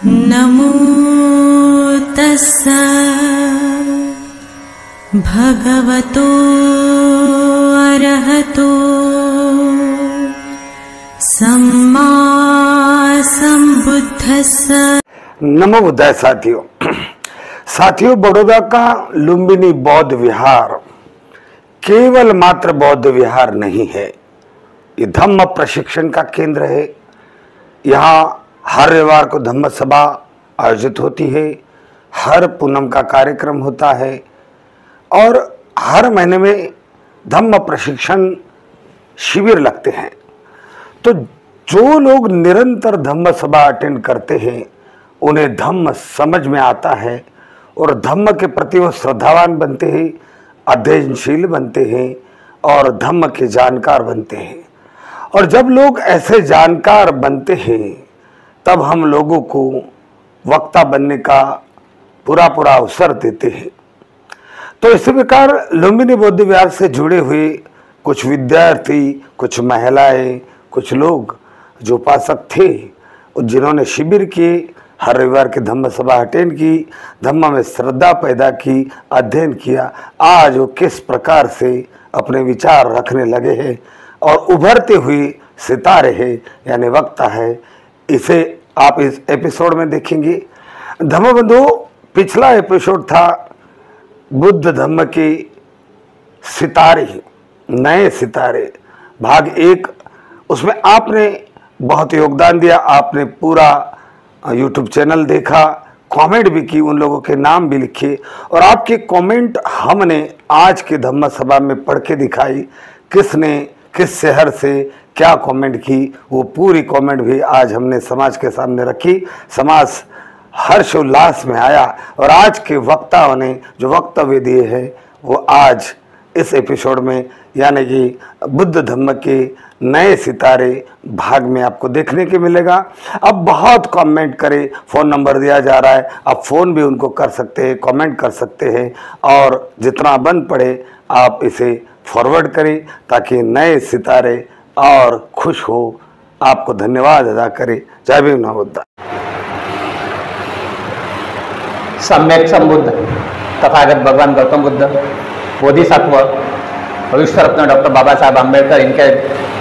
नमो तस्सा भगवतो अरहतो सम्मा संबुद्धस्सा। नमो बुद्धाय साथियों, बड़ौदा का लुम्बिनी बौद्ध विहार केवल मात्र बौद्ध विहार नहीं है, ये धम्म प्रशिक्षण का केंद्र है। यहाँ हर रविवार को धम्म सभा आयोजित होती है, हर पूनम का कार्यक्रम होता है और हर महीने में धम्म प्रशिक्षण शिविर लगते हैं। तो जो लोग निरंतर धम्म सभा अटेंड करते हैं उन्हें धम्म समझ में आता है और धम्म के प्रति वो श्रद्धावान बनते हैं, अध्ययनशील बनते हैं और धम्म के जानकार बनते हैं। और जब लोग ऐसे जानकार बनते हैं तब हम लोगों को वक्ता बनने का पूरा अवसर देते हैं। तो इसी प्रकार लुम्बिनी बौद्ध विहार से जुड़े हुए कुछ विद्यार्थी, कुछ महिलाएं, कुछ लोग जो उपासक थे, जिन्होंने शिविर किए, हर रविवार की धम्म सभा अटेंड की, धम्म में श्रद्धा पैदा की, अध्ययन किया, आज वो किस प्रकार से अपने विचार रखने लगे हैं और उभरते हुए सितारे हैं यानी वक्ता है, इसे आप इस एपिसोड में देखेंगे। धम्म बंधु, पिछला एपिसोड था बुद्ध धम्म के सितारे, नए सितारे, भाग 1। उसमें आपने बहुत योगदान दिया, आपने पूरा यूट्यूब चैनल देखा, कमेंट भी की, उन लोगों के नाम भी लिखे और आपके कमेंट हमने आज के धम्म सभा में पढ़ के दिखाई। किसने किस शहर से क्या कमेंट की, वो पूरी कमेंट भी आज हमने समाज के सामने रखी। समाज हर्षोल्लास में आया और आज के वक्ताओं ने जो वक्तव्य दिए हैं वो आज इस एपिसोड में यानी कि बुद्ध धम्म के नए सितारे भाग में आपको देखने के मिलेगा। अब बहुत कमेंट करें, फ़ोन नंबर दिया जा रहा है, आप फ़ोन भी उनको कर सकते हैं, कमेंट कर सकते हैं और जितना बन पड़े आप इसे फॉरवर्ड करें ताकि नए सितारे और खुश हो, आपको धन्यवाद अदा करें। जय भीम, नमो बुद्धाय। सम्यक संबुद्ध तथागत भगवान गौतम बुद्ध, बोधिसत्व, भविष्य रत्न डॉक्टर बाबा साहब अम्बेडकर, इनके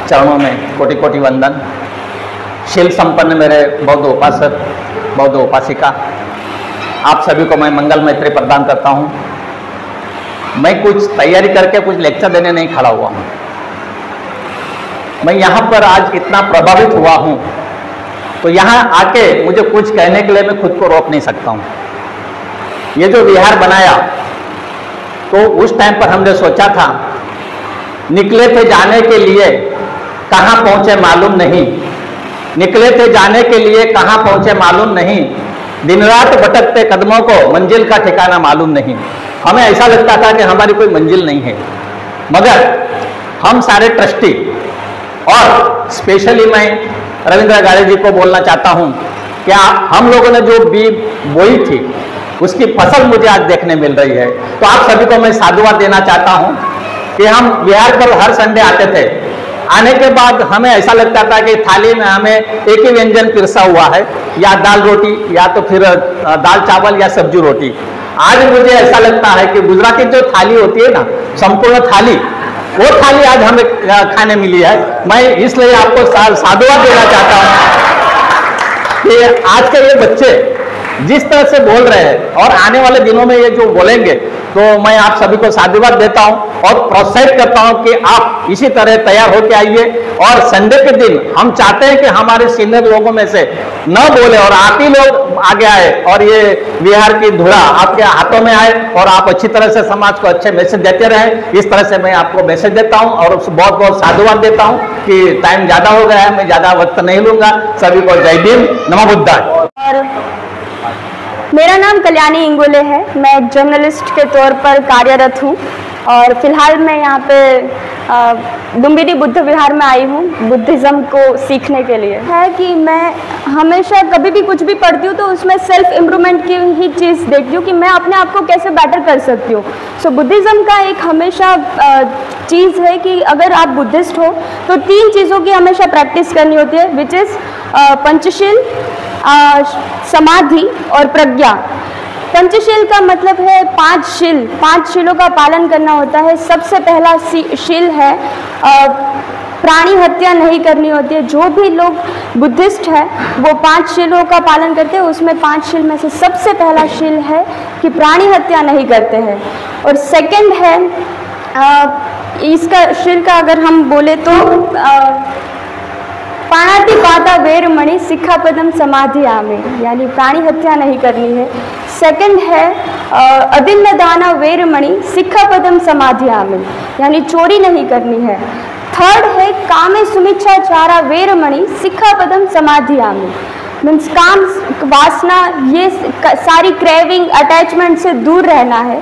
चरणों में कोटि कोटि वंदन। शील संपन्न मेरे बौद्ध उपासक, बौद्ध उपासिका, आप सभी को मैं मंगल मैत्री प्रदान करता हूँ। मैं कुछ तैयारी करके कुछ लेक्चर देने नहीं खड़ा हुआ हूँ। मैं यहाँ पर आज इतना प्रभावित हुआ हूँ तो यहाँ आके मुझे कुछ कहने के लिए मैं खुद को रोक नहीं सकता हूँ। ये जो विहार बनाया तो उस टाइम पर हमने सोचा था, निकले थे जाने के लिए कहाँ पहुँचे मालूम नहीं, निकले थे जाने के लिए कहाँ पहुँचे मालूम नहीं, दिन रात भटकते कदमों को मंजिल का ठिकाना मालूम नहीं। हमें ऐसा लगता था कि हमारी कोई मंजिल नहीं है, मगर हम सारे ट्रस्टी और स्पेशली मैं रविंद्र गाड़े जी को बोलना चाहता हूँ कि हम लोगों ने जो बीज बोई थी उसकी फसल मुझे आज देखने मिल रही है। तो आप सभी को मैं साधुवाद देना चाहता हूँ कि हम विहार पर हर संडे आते थे। आने के बाद हमें ऐसा लगता था कि थाली में हमें एक ही व्यंजन पिरसा हुआ है, या दाल रोटी या तो फिर दाल चावल या सब्जी रोटी। आज मुझे ऐसा लगता है कि गुजराती जो थाली होती है ना, संपूर्ण थाली, वो थाली आज हमें खाने मिली है। मैं इसलिए आपको साधुवाद देना चाहता हूँ कि आज के ये बच्चे जिस तरह से बोल रहे हैं और आने वाले दिनों में ये जो बोलेंगे, तो मैं आप सभी को साधुवाद देता हूं और प्रोत्साहित करता हूं कि आप इसी तरह तैयार होकर आइए। और संडे के दिन हम चाहते हैं कि हमारे सीनियर लोगों में से न बोले और आप ही लोग आगे आए और ये विहार की धुरा आपके हाथों में आए और आप अच्छी तरह से समाज को अच्छे मैसेज देते रहें। इस तरह से मैं आपको मैसेज देता हूं और बहुत बहुत साधुवाद देता हूं कि टाइम ज़्यादा हो गया है, मैं ज़्यादा वक्त नहीं लूंगा। सभी को जय भीम, नमो बुद्धाय। मेरा नाम कल्याणी इंगोले है, मैं एक जर्नलिस्ट के तौर पर कार्यरत हूँ और फिलहाल मैं यहाँ पे लुम्बिनी बुद्ध विहार में आई हूँ बुद्धिज़्म को सीखने के लिए। है कि मैं हमेशा कभी भी कुछ भी पढ़ती हूँ तो उसमें सेल्फ इम्प्रूवमेंट की ही चीज़ देखती हूँ कि मैं अपने आप को कैसे बेटर कर सकती हूँ। सो बुद्धिज़्म का एक हमेशा चीज़ है कि अगर आप बुद्धिस्ट हो तो 3 चीज़ों की हमेशा प्रैक्टिस करनी होती है, विच इज़ पंचशील, समाधि और प्रज्ञा। पंचशील का मतलब है 5 शील, 5 शीलों का पालन करना होता है। सबसे पहला शील है प्राणी हत्या नहीं करनी होती है। जो भी लोग बुद्धिस्ट है वो 5 शीलों का पालन करते हैं, उसमें 5 शील में से सबसे पहला शील है कि प्राणी हत्या नहीं करते हैं। और सेकंड है इसका शील का अगर हम बोले तो पाणातिपाता वेरमणि सिक्खापदम समाधियामि, यानी प्राणी हत्या नहीं करनी है। सेकंड है अदिन्न दाना वेरमणि सिक्खापदम समाधियामि, यानी चोरी नहीं करनी है। थर्ड है कामे सुमिच्छाचारा वेरमणि सिक्खापदम समाधियामि, मीन्स काम वासना ये सारी क्रेविंग अटैचमेंट से दूर रहना है।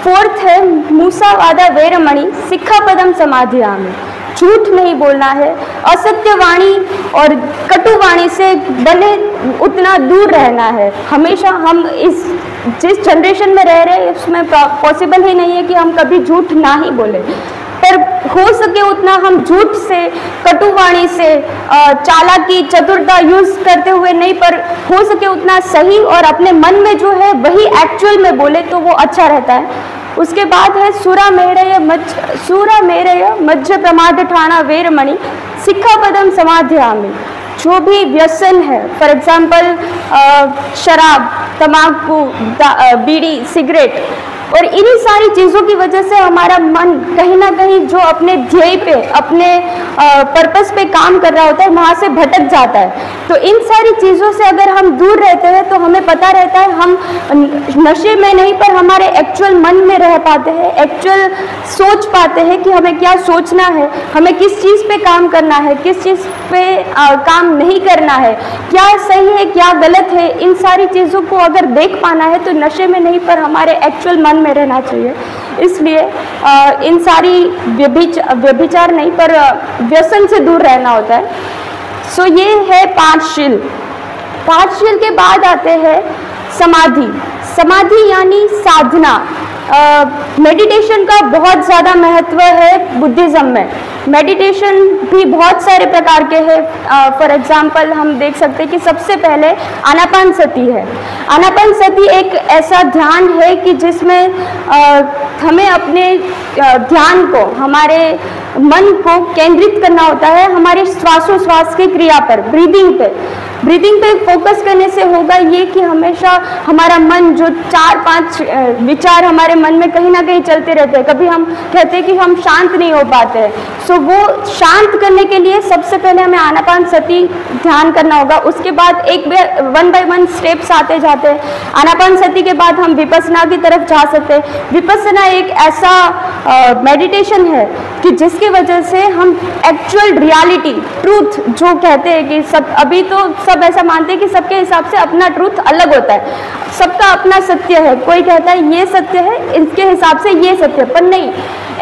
फोर्थ है मूसावादा वेरमणि सिक्खापदम समाधियामि, झूठ नहीं बोलना है। असत्य वाणी और कटु वाणी से बने उतना दूर रहना है। हमेशा हम जिस जनरेशन में रह रहे हैं उसमें पॉसिबल ही नहीं है कि हम कभी झूठ ना ही बोले, पर हो सके उतना हम झूठ से, कटुवाणी से, चालाकी चतुरता यूज करते हुए नहीं, पर हो सके उतना सही और अपने मन में जो है वही एक्चुअल में बोले तो वो अच्छा रहता है। उसके बाद है सूरा मेरय मज्ज प्रमाद ठाणा वेरमणि सिक्खापदम समाधियामि, जो भी व्यसन है, फॉर एग्जाम्पल शराब, तम्बाकू, बीड़ी, सिगरेट, और इन्हीं सारी चीज़ों की वजह से हमारा मन कहीं ना कहीं जो अपने ध्येय पे, अपने पर्पस पे काम कर रहा होता है वहाँ से भटक जाता है। तो इन सारी चीज़ों से अगर हम दूर रहते हैं तो हमें पता रहता है हम नशे में नहीं पर हमारे एक्चुअल मन में रह पाते हैं, एक्चुअल सोच पाते हैं कि हमें क्या सोचना है, हमें किस चीज़ पे काम करना है, किस चीज़ पे काम नहीं करना है, क्या सही है क्या गलत है। इन सारी चीज़ों को अगर देख पाना है तो नशे में नहीं पर हमारे एक्चुअल मन में रहना चाहिए। इसलिए इन सारी व्यभिचार नहीं पर व्यसन से दूर रहना होता है। सो ये है 5 शील। 5 शील के बाद आते हैं समाधि। समाधि यानी साधना। मेडिटेशन का बहुत ज़्यादा महत्व है बुद्धिज़्म में। मेडिटेशन भी बहुत सारे प्रकार के हैं। फॉर एग्जांपल हम देख सकते हैं कि सबसे पहले आनापानसति है। आनापानसति एक ऐसा ध्यान है कि जिसमें हमें अपने ध्यान को, हमारे मन को केंद्रित करना होता है हमारे श्वासोश्वास की क्रिया पर, ब्रीदिंग पे। ब्रीदिंग पे फोकस करने से होगा ये कि हमेशा हमारा मन जो 4-5 विचार हमारे मन में कहीं ना कहीं चलते रहते हैं, कभी हम कहते हैं कि हम शांत नहीं हो पाते हैं। सो वो शांत करने के लिए सबसे पहले हमें आनापानसति ध्यान करना होगा। उसके बाद 1 बाय 1 स्टेप्स आते जाते हैं। आनापानसति के बाद हम विपस्सना की तरफ जा सकते हैं। विपस्सना एक ऐसा मेडिटेशन है कि जिसकी वजह से हम एक्चुअल रियलिटी, ट्रूथ जो कहते हैं कि सब, अभी तो सब ऐसा मानते हैं कि सबके हिसाब से अपना ट्रूथ अलग होता है, सबका अपना सत्य है। कोई कहता है ये सत्य है, इसके हिसाब से ये सत्य है, पर नहीं,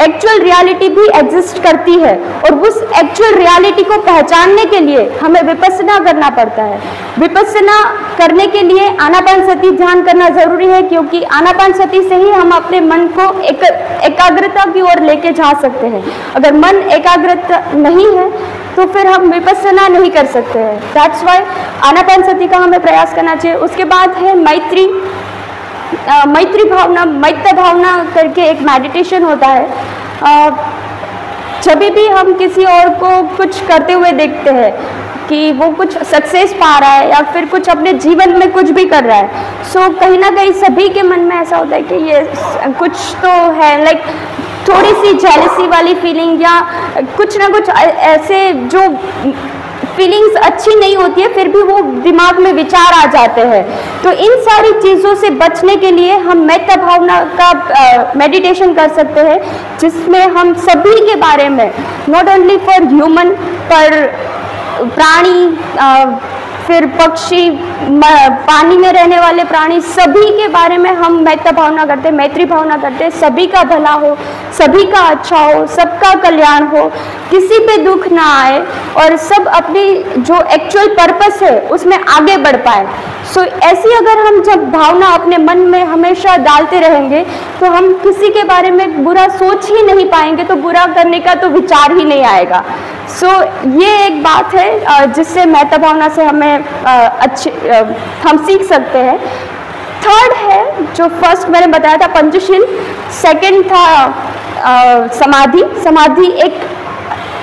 एक्चुअल रियलिटी भी एग्जिस्ट करती है। और उस एक्चुअल रियलिटी को पहचानने के लिए हमें विपस्सना करना पड़ता है। विपस्सना करने के लिए आनापानसति ध्यान करना जरूरी है, क्योंकि आनापानसति से ही हम अपने मन को एकाग्रता की ओर लेके जा सकते हैं। अगर मन एकाग्रता नहीं है तो फिर हम विपस्सना नहीं कर सकते हैं। दैट्स वाई आनापानसति का हमें प्रयास करना चाहिए। उसके बाद है मैत्री। मैत्री भावना, मैत्र भावना करके एक मेडिटेशन होता है। जब भी हम किसी और को कुछ करते हुए देखते हैं कि वो कुछ सक्सेस पा रहा है या फिर कुछ अपने जीवन में कुछ भी कर रहा है, सो कहीं ना कहीं सभी के मन में ऐसा होता है कि ये कुछ तो है, लाइक थोड़ी सी जेलसी वाली फीलिंग या कुछ ना कुछ ऐसे जो फीलिंग्स अच्छी नहीं होती है, फिर भी वो दिमाग में विचार आ जाते हैं। तो इन सारी चीज़ों से बचने के लिए हम मैत्र भावना का मेडिटेशन कर सकते हैं, जिसमें हम सभी के बारे में, नॉट ओनली फॉर ह्यूमन, पर प्राणी, फिर पक्षी, पानी में रहने वाले प्राणी, सभी के बारे में हम मैत्र भावना करते हैं, मैत्री भावना करते हैं। सभी का भला हो, सभी का अच्छा हो, सबका कल्याण हो, किसी पे दुख ना आए और सब अपनी जो एक्चुअल पर्पस है उसमें आगे बढ़ पाए। सो ऐसी अगर हम जब भावना अपने मन में हमेशा डालते रहेंगे तो हम किसी के बारे में बुरा सोच ही नहीं पाएंगे, तो बुरा करने का तो विचार ही नहीं आएगा। सो ये एक बात है जिससे महत्व भावना से हमें हम सीख सकते हैं। थर्ड है जो फर्स्ट मैंने बताया था पंचशील, सेकंड था समाधि। समाधि एक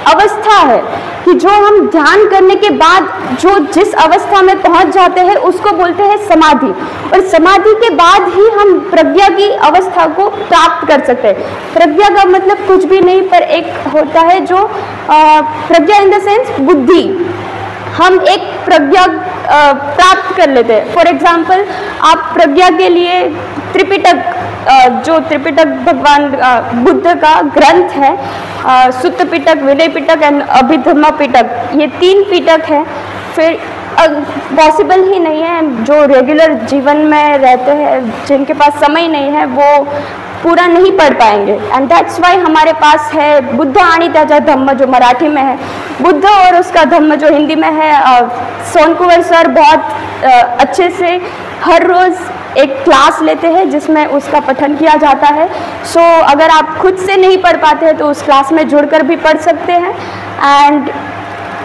अवस्था है कि जो हम ध्यान करने के बाद जो जिस अवस्था में पहुंच जाते हैं उसको बोलते हैं समाधि, और समाधि के बाद ही हम प्रज्ञा की अवस्था को प्राप्त कर सकते हैं। प्रज्ञा का मतलब कुछ भी नहीं, पर एक होता है जो प्रज्ञा इन द सेंस बुद्धि, हम एक प्रज्ञा प्राप्त कर लेते हैं। फॉर एग्जाम्पल आप प्रज्ञा के लिए त्रिपिटक, जो त्रिपिटक भगवान बुद्ध का ग्रंथ है, सुत्त पिटक, विनय पिटक एंड अभिधम्म पिटक, ये 3 पिटक हैं। फिर पॉसिबल ही नहीं है, जो रेगुलर जीवन में रहते हैं जिनके पास समय नहीं है वो पूरा नहीं पढ़ पाएंगे। एंड दैट्स वाई हमारे पास है बुद्ध आनी त्याजा धम्म जो मराठी में है, बुद्ध और उसका धम्म जो हिंदी में है। सोनकुवर सर बहुत अच्छे से हर रोज़ एक क्लास लेते हैं जिसमें उसका पठन किया जाता है। सो अगर आप खुद से नहीं पढ़ पाते हैं तो उस क्लास में जुड़कर भी पढ़ सकते हैं। एंड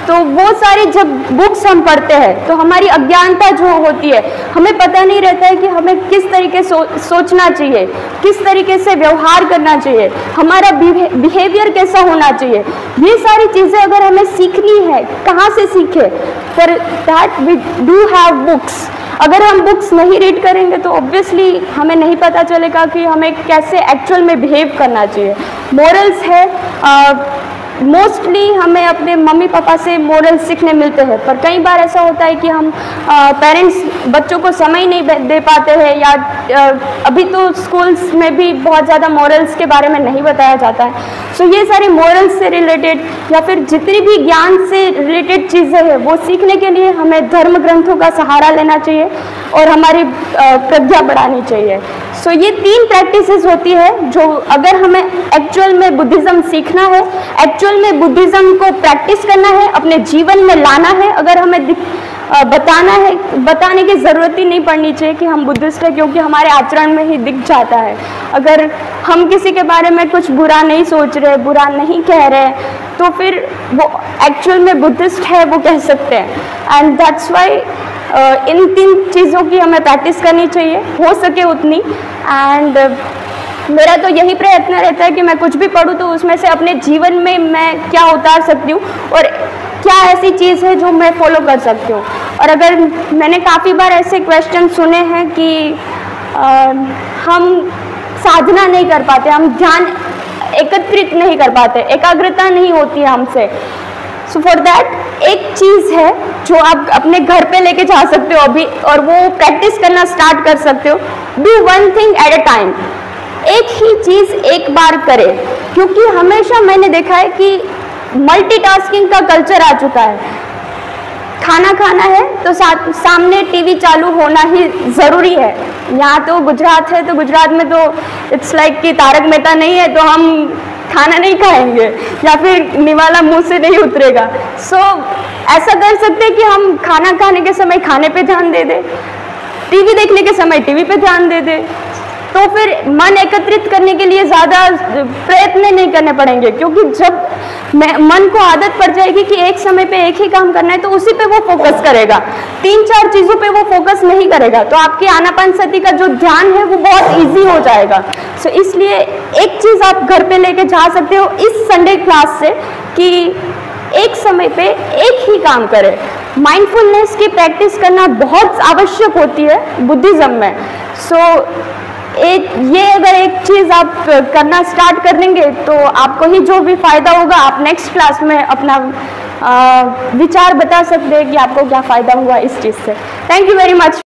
तो वो सारी जब बुक्स हम पढ़ते हैं तो हमारी अज्ञानता जो होती है, हमें पता नहीं रहता है कि हमें किस तरीके सोचना चाहिए, किस तरीके से व्यवहार करना चाहिए, हमारा बिहेवियर कैसा होना चाहिए। ये सारी चीज़ें अगर हमें सीखनी है, कहाँ से सीखे? For that we do have books. अगर हम बुक्स नहीं रीड करेंगे तो ऑब्वियसली हमें नहीं पता चलेगा कि हमें कैसे एक्चुअल में बिहेव करना चाहिए। मोरल्स है, मोस्टली हमें अपने मम्मी पापा से मोरल सीखने मिलते हैं, पर कई बार ऐसा होता है कि हम पेरेंट्स बच्चों को समय नहीं दे पाते हैं, या अभी तो स्कूल्स में भी बहुत ज़्यादा मोरल्स के बारे में नहीं बताया जाता है। सो ये सारी मोरल्स से रिलेटेड या फिर जितनी भी ज्ञान से रिलेटेड चीज़ें हैं वो सीखने के लिए हमें धर्म ग्रंथों का सहारा लेना चाहिए और हमारी प्रज्ञा बढ़ानी चाहिए। सो ये 3 प्रैक्टिसेस होती है जो अगर हमें एक्चुअल में बुद्धिज़्म सीखना है, एक्चुअल में बुद्धिज़्म को प्रैक्टिस करना है, अपने जीवन में लाना है, अगर हमें बताना है, बताने की ज़रूरत ही नहीं पड़नी चाहिए कि हम बुद्धिस्ट हैं, क्योंकि हमारे आचरण में ही दिख जाता है। अगर हम किसी के बारे में कुछ बुरा नहीं सोच रहे, बुरा नहीं कह रहे, तो फिर वो एक्चुअल में बुद्धिस्ट है वो कह सकते हैं। एंड दैट्स वाई इन 3 चीज़ों की हमें प्रैक्टिस करनी चाहिए, हो सके उतनी। एंड मेरा तो यही प्रयत्न रहता है कि मैं कुछ भी पढ़ूँ तो उसमें से अपने जीवन में मैं क्या उतार सकती हूँ और क्या ऐसी चीज़ है जो मैं फॉलो कर सकती हूँ। और अगर मैंने काफ़ी बार ऐसे क्वेश्चन सुने हैं कि हम साधना नहीं कर पाते, हम ध्यान एकत्रित नहीं कर पाते, एकाग्रता नहीं होती है हमसे। सो फॉर दैट एक चीज़ है जो आप अपने घर पे लेके जा सकते हो अभी, और वो प्रैक्टिस करना स्टार्ट कर सकते हो। Do one thing at a time, एक ही चीज़ एक बार करें, क्योंकि हमेशा मैंने देखा है कि मल्टीटास्किंग का कल्चर आ चुका है। खाना खाना है तो सामने टीवी चालू होना ही ज़रूरी है। यहाँ तो गुजरात है तो गुजरात में तो इट्स लाइक कि तारक मेहता नहीं है तो हम खाना नहीं खाएंगे या फिर निवाला मुंह से नहीं उतरेगा। सो ऐसा कर सकते हैं कि हम खाना खाने के समय खाने पे ध्यान दे दें, टीवी देखने के समय टीवी पे ध्यान दे दें, तो फिर मन एकत्रित करने के लिए ज़्यादा प्रयत्न नहीं करने पड़ेंगे। क्योंकि जब मन को आदत पड़ जाएगी कि एक समय पे एक ही काम करना है तो उसी पे वो फोकस करेगा, 3-4 चीज़ों पे वो फोकस नहीं करेगा, तो आपकी आनापानसति का जो ध्यान है वो बहुत इजी हो जाएगा। सो इसलिए एक चीज़ आप घर पे लेके जा सकते हो इस संडे क्लास से कि एक समय पे एक ही काम करें। माइंडफुलनेस की प्रैक्टिस करना बहुत आवश्यक होती है बुद्धिज़्म में। सो ये अगर एक चीज़ आप करना स्टार्ट कर देंगे तो आपको ही जो भी फ़ायदा होगा, आप नेक्स्ट क्लास में अपना विचार बता सकते हैं कि आपको क्या फ़ायदा हुआ इस चीज़ से। Thank you very much.